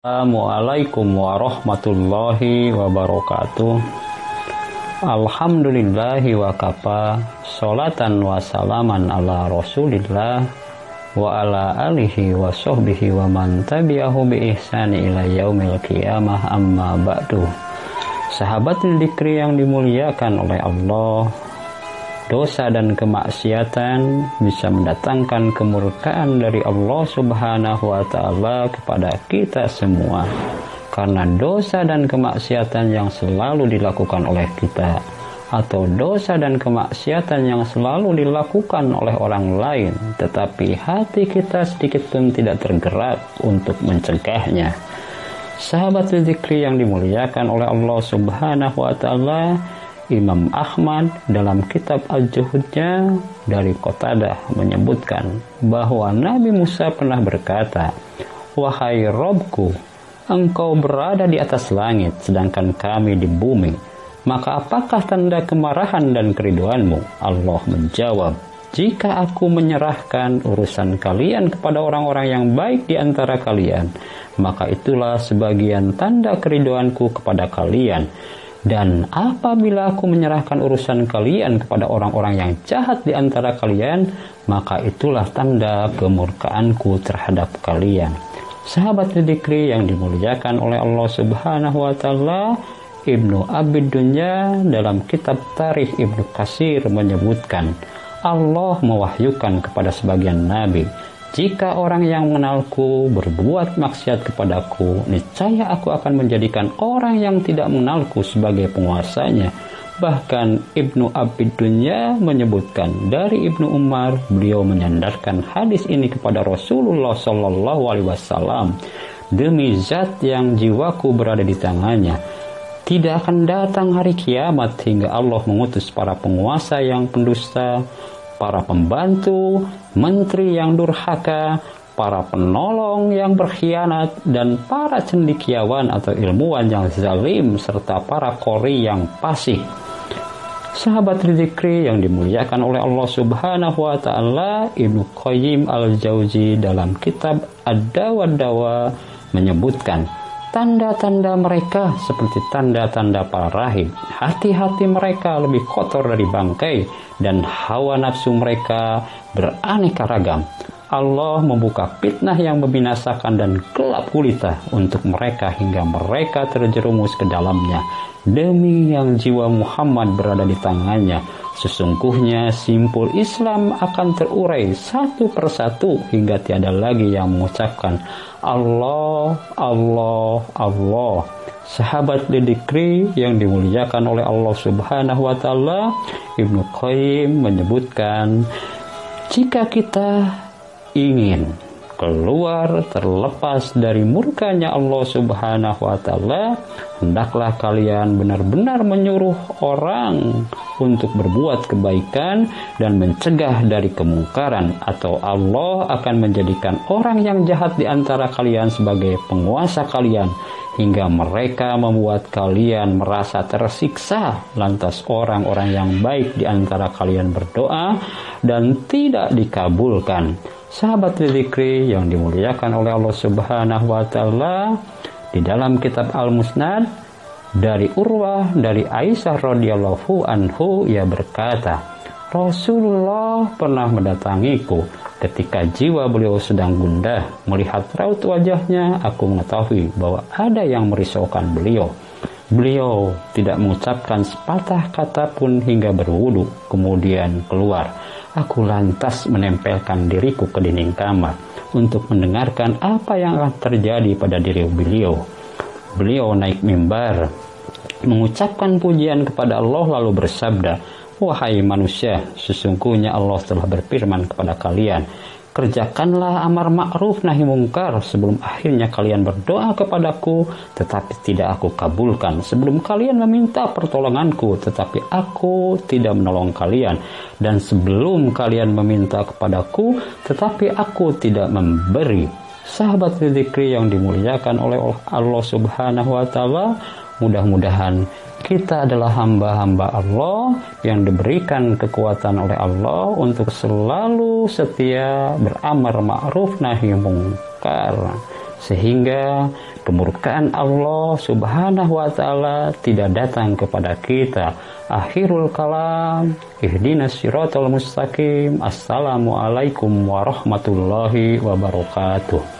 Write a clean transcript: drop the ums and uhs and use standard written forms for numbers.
Assalamualaikum warahmatullahi wabarakatuh. Alhamdulillahi wa kafa, sholatan wa salaman ala rasulillah wa ala alihi wa sahbihi wa man tabi'ahu bi ihsani ila yaumil qiyamah, amma ba'du. Sahabat dzikri yang dimuliakan oleh Allah, dosa dan kemaksiatan bisa mendatangkan kemurkaan dari Allah Subhanahu wa Ta'ala kepada kita semua. Karena dosa dan kemaksiatan yang selalu dilakukan oleh kita, atau dosa dan kemaksiatan yang selalu dilakukan oleh orang lain, tetapi hati kita sedikit pun tidak tergerak untuk mencegahnya. Sahabat dzikri yang dimuliakan oleh Allah Subhanahu wa Ta'ala, Imam Ahmad dalam kitab Al-Juhudnya dari Qatadah menyebutkan bahwa Nabi Musa pernah berkata, "Wahai Robku, engkau berada di atas langit sedangkan kami di bumi, maka apakah tanda kemarahan dan keriduanmu?" Allah menjawab, "Jika aku menyerahkan urusan kalian kepada orang-orang yang baik di antara kalian, maka itulah sebagian tanda keriduanku kepada kalian. Dan apabila aku menyerahkan urusan kalian kepada orang-orang yang jahat di antara kalian, maka itulah tanda kemurkaanku terhadap kalian." Sahabat dzikri yang dimuliakan oleh Allah Subhanahu wa Ta'ala, Ibnu Abi Dunya dalam kitab Tarikh Ibnu Katsir menyebutkan, Allah mewahyukan kepada sebagian nabi, "Jika orang yang mengenalku berbuat maksiat kepadaku, niscaya aku akan menjadikan orang yang tidak mengenalku sebagai penguasanya." Bahkan Ibnu Abi Dunya menyebutkan dari Ibnu Umar, beliau menyandarkan hadis ini kepada Rasulullah Shallallahu Alaihi Wasallam, "Demi zat yang jiwaku berada di tangannya, tidak akan datang hari kiamat hingga Allah mengutus para penguasa yang pendusta, para pembantu, menteri yang durhaka, para penolong yang berkhianat, dan para cendekiawan atau ilmuwan yang zalim, serta para qori yang fasik." Sahabat dzikri yang dimuliakan oleh Allah Subhanahu wa Ta'ala, Ibnu Qayyim al-Jauzi dalam kitab Ad-Dawa Dawa menyebutkan, tanda-tanda mereka seperti tanda-tanda para rahib. Hati-hati mereka lebih kotor dari bangkai, dan hawa nafsu mereka beraneka ragam. Allah membuka fitnah yang membinasakan dan gelap gulita untuk mereka hingga mereka terjerumus ke dalamnya. Demi yang jiwa Muhammad berada di tangannya, sesungguhnya simpul Islam akan terurai satu persatu hingga tiada lagi yang mengucapkan Allah, Allah, Allah. Sahabat dzikri yang dimuliakan oleh Allah Subhanahu wa Ta'ala, Ibnu Qayyim menyebutkan, jika kita ingin keluar terlepas dari murkanya Allah Subhanahu wa Ta'ala, hendaklah kalian benar-benar menyuruh orang untuk berbuat kebaikan dan mencegah dari kemungkaran, atau Allah akan menjadikan orang yang jahat di antara kalian sebagai penguasa kalian hingga mereka membuat kalian merasa tersiksa. Lantas orang-orang yang baik di antara kalian berdoa dan tidak dikabulkan. Sahabat dzikri yang dimuliakan oleh Allah Subhanahu wa Ta'ala, di dalam kitab Al-Musnad dari Urwah dari Aisyah radhiyallahu anhu, ia berkata, Rasulullah pernah mendatangiku ketika jiwa beliau sedang gundah. Melihat raut wajahnya, aku mengetahui bahwa ada yang merisaukan beliau. Beliau tidak mengucapkan sepatah kata pun hingga berwudu, kemudian keluar. Aku lantas menempelkan diriku ke dinding kamar untuk mendengarkan apa yang akan terjadi pada diri beliau. Beliau naik mimbar, mengucapkan pujian kepada Allah lalu bersabda, "Wahai manusia, sesungguhnya Allah telah berfirman kepada kalian, kerjakanlah amar ma'ruf nahi mungkar sebelum akhirnya kalian berdoa kepadaku tetapi tidak aku kabulkan, sebelum kalian meminta pertolonganku tetapi aku tidak menolong kalian, dan sebelum kalian meminta kepadaku tetapi aku tidak memberi." Sahabat dzikri yang dimuliakan oleh Allah Subhanahu wa Ta'ala, mudah-mudahan kita adalah hamba-hamba Allah yang diberikan kekuatan oleh Allah untuk selalu setia beramar ma'ruf nahi mungkar. sehingga kemurkaan Allah Subhanahu wa taala tidak datang kepada kita. Akhirul kalam, ihdinas siratal mustaqim. Assalamualaikum warahmatullahi wabarakatuh.